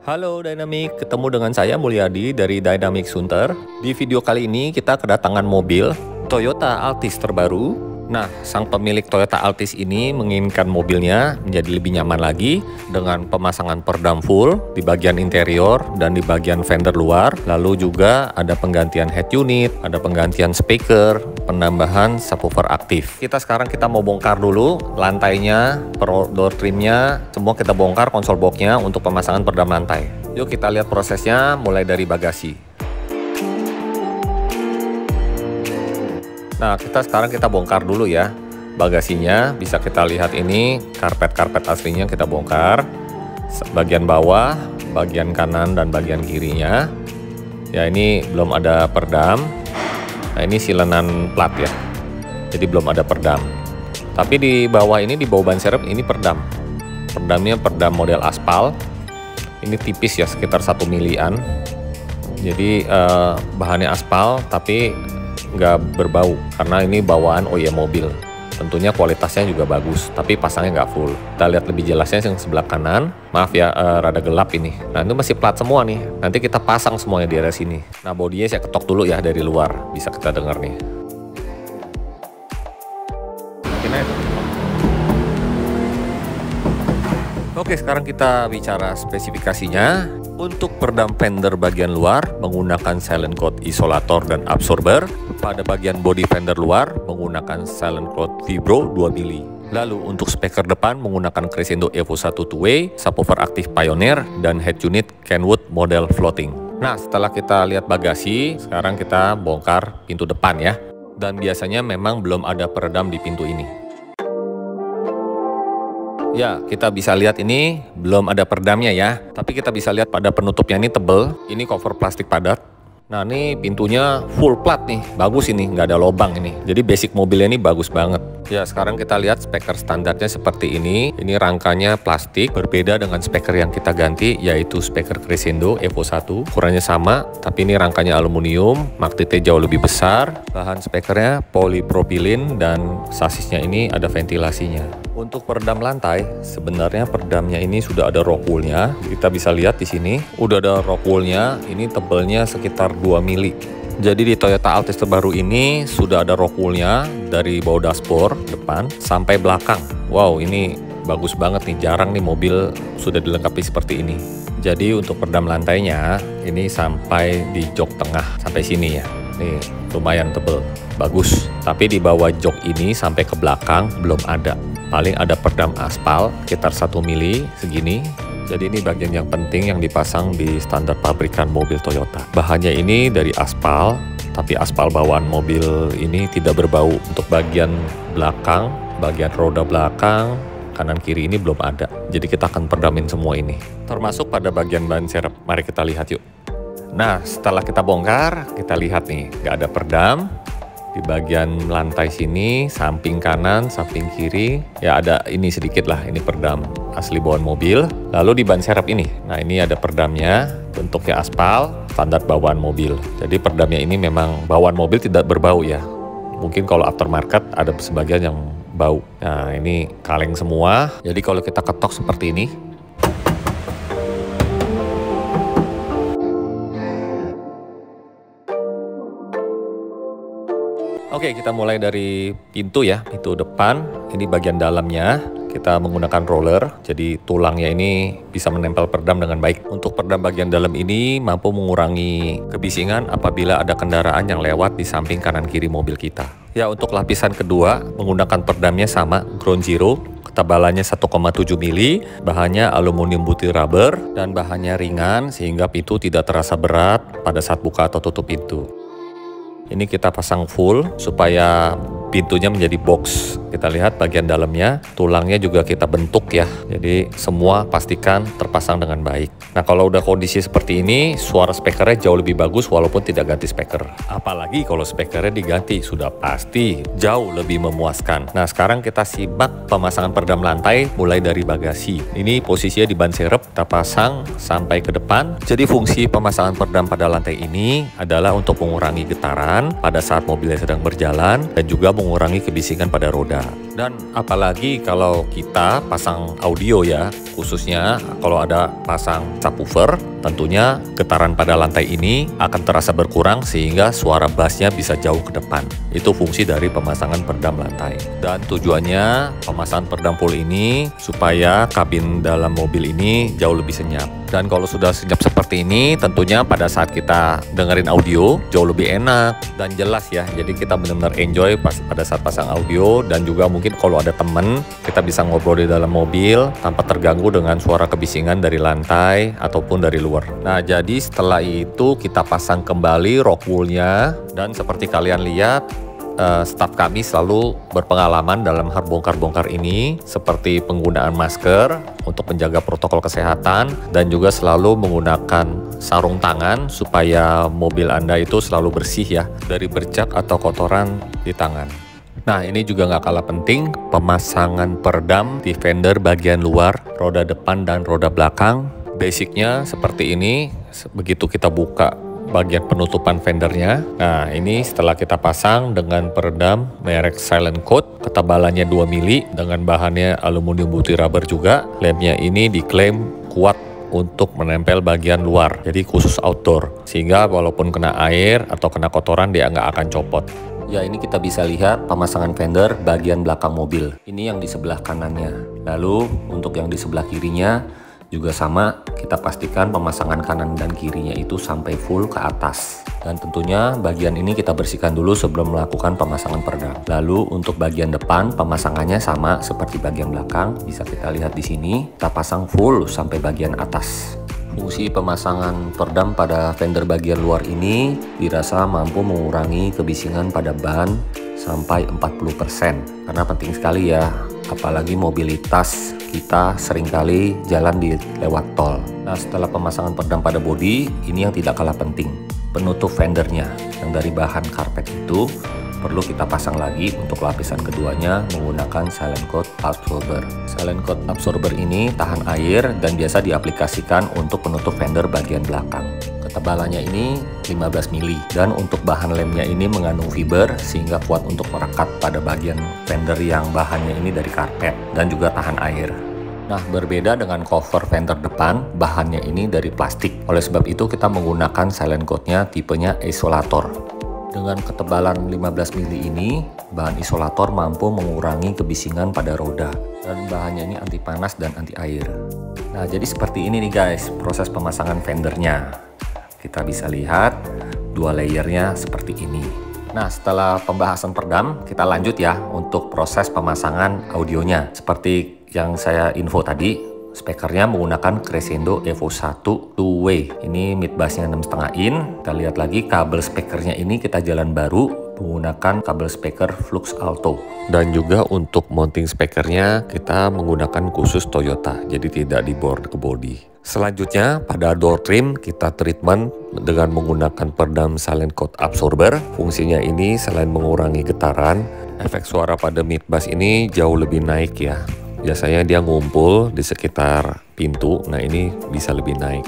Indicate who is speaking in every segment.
Speaker 1: Halo Dynamic, ketemu dengan saya Mulyadi dari Dynamic Sunter. Di video kali ini kita kedatangan mobil Toyota Altis terbaru. Nah, sang pemilik Toyota Altis ini menginginkan mobilnya menjadi lebih nyaman lagi dengan pemasangan peredam full di bagian interior dan di bagian fender luar. Lalu juga ada penggantian head unit, ada penggantian speaker, penambahan subwoofer aktif. Kita mau bongkar dulu lantainya, door trimnya, semua kita bongkar, konsol boxnya untuk pemasangan peredam lantai. Yuk kita lihat prosesnya mulai dari bagasi. Nah, sekarang kita bongkar dulu ya bagasinya. Bisa kita lihat ini karpet aslinya kita bongkar. Bagian bawah, bagian kanan dan bagian kirinya. Ya, ini belum ada peredam. Nah, ini silenan plat ya. Jadi belum ada peredam. Tapi di bawah ini, di bawah ban serep ini peredam. Peredamnya peredam model aspal. Ini tipis ya, sekitar 1 milian. Jadi bahannya aspal tapi nggak berbau karena ini bawaan OEM mobil. Tentunya kualitasnya juga bagus, tapi pasangnya nggak full. Kita lihat lebih jelasnya yang sebelah kanan. Maaf ya, rada gelap ini. Nah, itu masih plat semua nih. Nanti kita pasang semuanya di area sini. Nah, bodinya saya ketok dulu ya dari luar. Bisa kita dengar nih. Oke, sekarang kita bicara spesifikasinya. Untuk peredam fender bagian luar menggunakan silent coat isolator dan absorber. Pada bagian body fender luar menggunakan silent coat vibro 2 mili. Lalu untuk speaker depan menggunakan Crescendo Evo 1 two-way, subwoofer aktif Pioneer, dan head unit Kenwood model floating. Nah, setelah kita lihat bagasi, sekarang kita bongkar pintu depan ya. Dan biasanya memang belum ada peredam di pintu ini. Ya, kita bisa lihat ini belum ada peredamnya ya. Tapi kita bisa lihat pada penutupnya ini tebel. Ini cover plastik padat. Nah, ini pintunya full plat nih. Bagus ini, nggak ada lubang ini. Jadi basic mobilnya ini bagus banget. Ya, sekarang kita lihat speaker standarnya seperti ini. Ini rangkanya plastik, berbeda dengan speaker yang kita ganti, yaitu speaker Crescendo Evo 1. Ukurannya sama, tapi ini rangkanya aluminium, magnetnya jauh lebih besar. Bahan speakernya polypropylene dan sasisnya ini ada ventilasinya. Untuk peredam lantai, sebenarnya peredamnya ini sudah ada rock wool-nya. Kita bisa lihat di sini, udah ada rock wool-nya. Ini tebelnya sekitar 2 mili. Jadi di Toyota Altis terbaru ini sudah ada rock wool-nya dari bawah dashboard depan sampai belakang. Wow, ini bagus banget nih. Jarang nih mobil sudah dilengkapi seperti ini. Jadi untuk peredam lantainya ini sampai di jok tengah, sampai sini ya. Nih lumayan tebel, bagus. Tapi di bawah jok ini sampai ke belakang belum ada. Paling ada peredam aspal sekitar 1 mili segini. Jadi ini bagian yang penting yang dipasang di standar pabrikan mobil Toyota. Bahannya ini dari aspal, tapi aspal bawaan mobil ini tidak berbau. Untuk bagian belakang, bagian roda belakang, kanan kiri ini belum ada. Jadi kita akan peredamin semua ini. Termasuk pada bagian ban serep. Mari kita lihat yuk. Nah, setelah kita bongkar, kita lihat nih, nggak ada peredam. Di bagian lantai sini, samping kanan, samping kiri, ya ada ini sedikit lah, ini peredam asli bawaan mobil. Lalu di ban serep ini, nah ini ada peredamnya, bentuknya aspal, standar bawaan mobil. Jadi peredamnya ini memang bawaan mobil, tidak berbau ya. Mungkin kalau aftermarket ada sebagian yang bau. Nah, ini kaleng semua, jadi kalau kita ketok seperti ini, oke, kita mulai dari pintu ya, pintu depan. Ini bagian dalamnya, kita menggunakan roller. Jadi tulangnya ini bisa menempel peredam dengan baik. Untuk peredam bagian dalam ini mampu mengurangi kebisingan apabila ada kendaraan yang lewat di samping kanan kiri mobil kita. Ya, untuk lapisan kedua menggunakan peredamnya sama, Ground Zero. Ketebalannya 1,7 mili, bahannya aluminium butir rubber, dan bahannya ringan sehingga pintu tidak terasa berat pada saat buka atau tutup pintu. Ini kita pasang full supaya pintunya menjadi box. Kita lihat bagian dalamnya, tulangnya juga kita bentuk ya. Jadi semua pastikan terpasang dengan baik. Nah, kalau udah kondisi seperti ini, suara speakernya jauh lebih bagus walaupun tidak ganti speaker. Apalagi kalau speakernya diganti, sudah pasti jauh lebih memuaskan. Nah, sekarang kita simak pemasangan peredam lantai mulai dari bagasi. Ini posisinya di ban serep, kita pasang sampai ke depan. Jadi fungsi pemasangan peredam pada lantai ini adalah untuk mengurangi getaran pada saat mobilnya sedang berjalan dan juga mengurangi kebisingan pada roda. Dan apalagi kalau kita pasang audio ya, khususnya kalau ada pasang subwoofer, tentunya getaran pada lantai ini akan terasa berkurang sehingga suara bassnya bisa jauh ke depan. Itu fungsi dari pemasangan peredam lantai. Dan tujuannya pemasangan peredam full ini supaya kabin dalam mobil ini jauh lebih senyap. Dan kalau sudah senyap seperti ini, tentunya pada saat kita dengerin audio jauh lebih enak dan jelas ya. Jadi kita benar-benar enjoy pada saat pasang audio, dan juga mungkin kalau ada temen, kita bisa ngobrol di dalam mobil tanpa terganggu dengan suara kebisingan dari lantai ataupun dari luar. Nah, jadi setelah itu kita pasang kembali rock wool-nya, dan seperti kalian lihat, staf kami selalu berpengalaman dalam hal bongkar-bongkar ini, seperti penggunaan masker untuk menjaga protokol kesehatan, dan juga selalu menggunakan sarung tangan supaya mobil Anda itu selalu bersih ya dari bercak atau kotoran di tangan. Nah, ini juga nggak kalah penting, pemasangan peredam di fender bagian luar, roda depan dan roda belakang. Basicnya seperti ini, begitu kita buka bagian penutupan fendernya. Nah, ini setelah kita pasang dengan peredam merek Silent Coat, ketebalannya 2 mili dengan bahannya aluminium butir rubber juga. Lemnya ini diklaim kuat untuk menempel bagian luar, jadi khusus outdoor, sehingga walaupun kena air atau kena kotoran dia nggak akan copot. Ya, ini kita bisa lihat pemasangan fender bagian belakang mobil. Ini yang di sebelah kanannya. Lalu untuk yang di sebelah kirinya juga sama, kita pastikan pemasangan kanan dan kirinya itu sampai full ke atas. Dan tentunya bagian ini kita bersihkan dulu sebelum melakukan pemasangan peredam. Lalu untuk bagian depan pemasangannya sama seperti bagian belakang. Bisa kita lihat di sini, kita pasang full sampai bagian atas. Fungsi pemasangan peredam pada fender bagian luar ini dirasa mampu mengurangi kebisingan pada ban sampai 40%. Karena penting sekali ya, apalagi mobilitas kita seringkali jalan di lewat tol. Nah, setelah pemasangan peredam pada bodi, ini yang tidak kalah penting, penutup fendernya yang dari bahan karpet itu perlu kita pasang lagi untuk lapisan keduanya menggunakan Silent Coat Absorber. Silent Coat Absorber ini tahan air dan biasa diaplikasikan untuk penutup fender bagian belakang. Ketebalannya ini 15 mili, dan untuk bahan lemnya ini mengandung fiber sehingga kuat untuk merekat pada bagian fender yang bahannya ini dari karpet dan juga tahan air. Nah, berbeda dengan cover fender depan, bahannya ini dari plastik. Oleh sebab itu kita menggunakan Silent Coat-nya tipenya isolator. Dengan ketebalan 15 mili ini, bahan isolator mampu mengurangi kebisingan pada roda, dan bahannya ini anti panas dan anti air. Nah, jadi seperti ini nih guys proses pemasangan fendernya. Kita bisa lihat dua layernya seperti ini. Nah, setelah pembahasan peredam, kita lanjut ya untuk proses pemasangan audionya. Seperti yang saya info tadi, speakernya menggunakan Crescendo Evo 1 two-way. Ini mid bassnya 6,5 in. Kita lihat lagi kabel speakernya ini kita jalan baru menggunakan kabel speaker Flux Alto. Dan juga untuk mounting speakernya kita menggunakan khusus Toyota, jadi tidak di-board ke body. Selanjutnya pada door trim kita treatment dengan menggunakan peredam Silent Coat Absorber. Fungsinya ini selain mengurangi getaran, efek suara pada mid bass ini jauh lebih naik ya. Biasanya dia ngumpul di sekitar pintu, nah ini bisa lebih naik.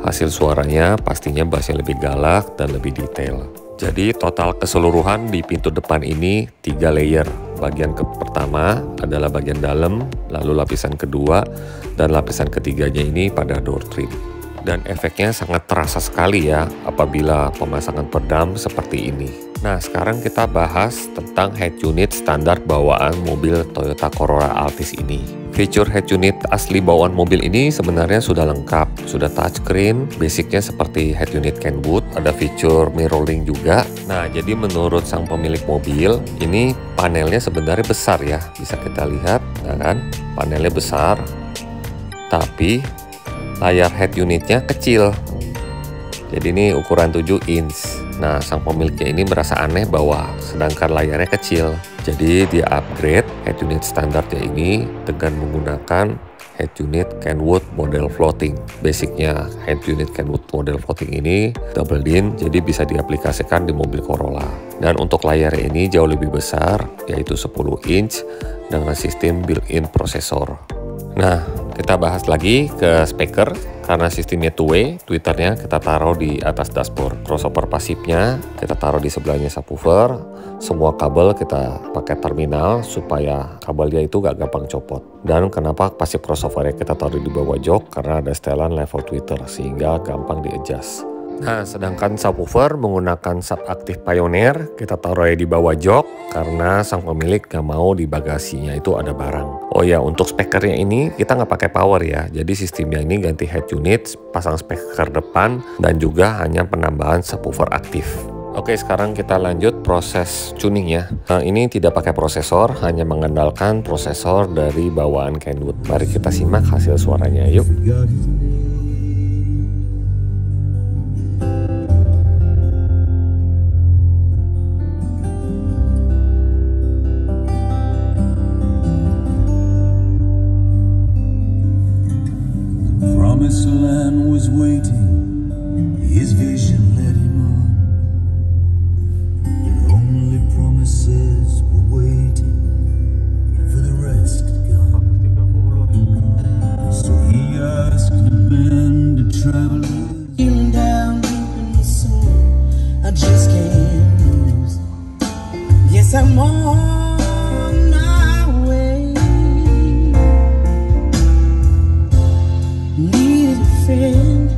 Speaker 1: Hasil suaranya pastinya bassnya lebih galak dan lebih detail. Jadi total keseluruhan di pintu depan ini 3 layer. Bagian pertama adalah bagian dalam, lalu lapisan kedua, dan lapisan ketiganya ini pada door trim. Dan efeknya sangat terasa sekali ya apabila pemasangan peredam seperti ini. Nah, sekarang kita bahas tentang head unit standar bawaan mobil Toyota Corolla Altis ini. Fitur head unit asli bawaan mobil ini sebenarnya sudah lengkap, sudah touchscreen, basicnya seperti head unit Kenwood, ada fitur mirroring juga. Nah, jadi menurut sang pemilik mobil, ini panelnya sebenarnya besar ya, bisa kita lihat, nah kan, panelnya besar, tapi layar head unitnya kecil. Jadi ini ukuran 7 inch. Nah, sang pemiliknya ini merasa aneh bahwa sedangkan layarnya kecil. Jadi dia upgrade head unit standarnya ini dengan menggunakan head unit Kenwood model floating. Basicnya head unit Kenwood model floating ini double din, jadi bisa diaplikasikan di mobil Corolla. Dan untuk layar ini jauh lebih besar, yaitu 10 inch dengan sistem built-in prosesor. Nah, kita bahas lagi ke speaker. Karena sistemnya two-way, tweeternya kita taruh di atas dashboard. Crossover pasifnya kita taruh di sebelahnya subwoofer. Semua kabel kita pakai terminal supaya kabelnya itu gak gampang copot. Dan kenapa pasif crossovernya kita taruh di bawah jok? Karena ada setelan level tweeter sehingga gampang di-adjust. Nah, sedangkan subwoofer menggunakan subaktif Pioneer, kita taruh di bawah jok karena sang pemilik gak mau di bagasinya itu ada barang. Oh ya, untuk speakernya ini kita nggak pakai power ya, jadi sistemnya ini ganti head unit, pasang speaker depan, dan juga hanya penambahan subwoofer aktif. Oke, sekarang kita lanjut proses tuning ya. Nah, ini tidak pakai prosesor, hanya mengandalkan prosesor dari bawaan Kenwood. Mari kita simak hasil suaranya, yuk.
Speaker 2: Promised land was waiting, his vision led him on, but only promises were waiting for the rest to come. So he asked the band of travelers, feeling down deep in my soul, I just can't lose. Yes, I'm on my way. Needed a friend,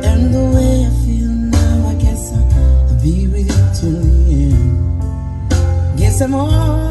Speaker 2: and the way I feel now, I guess I'll be with you till the end. Guess I'm on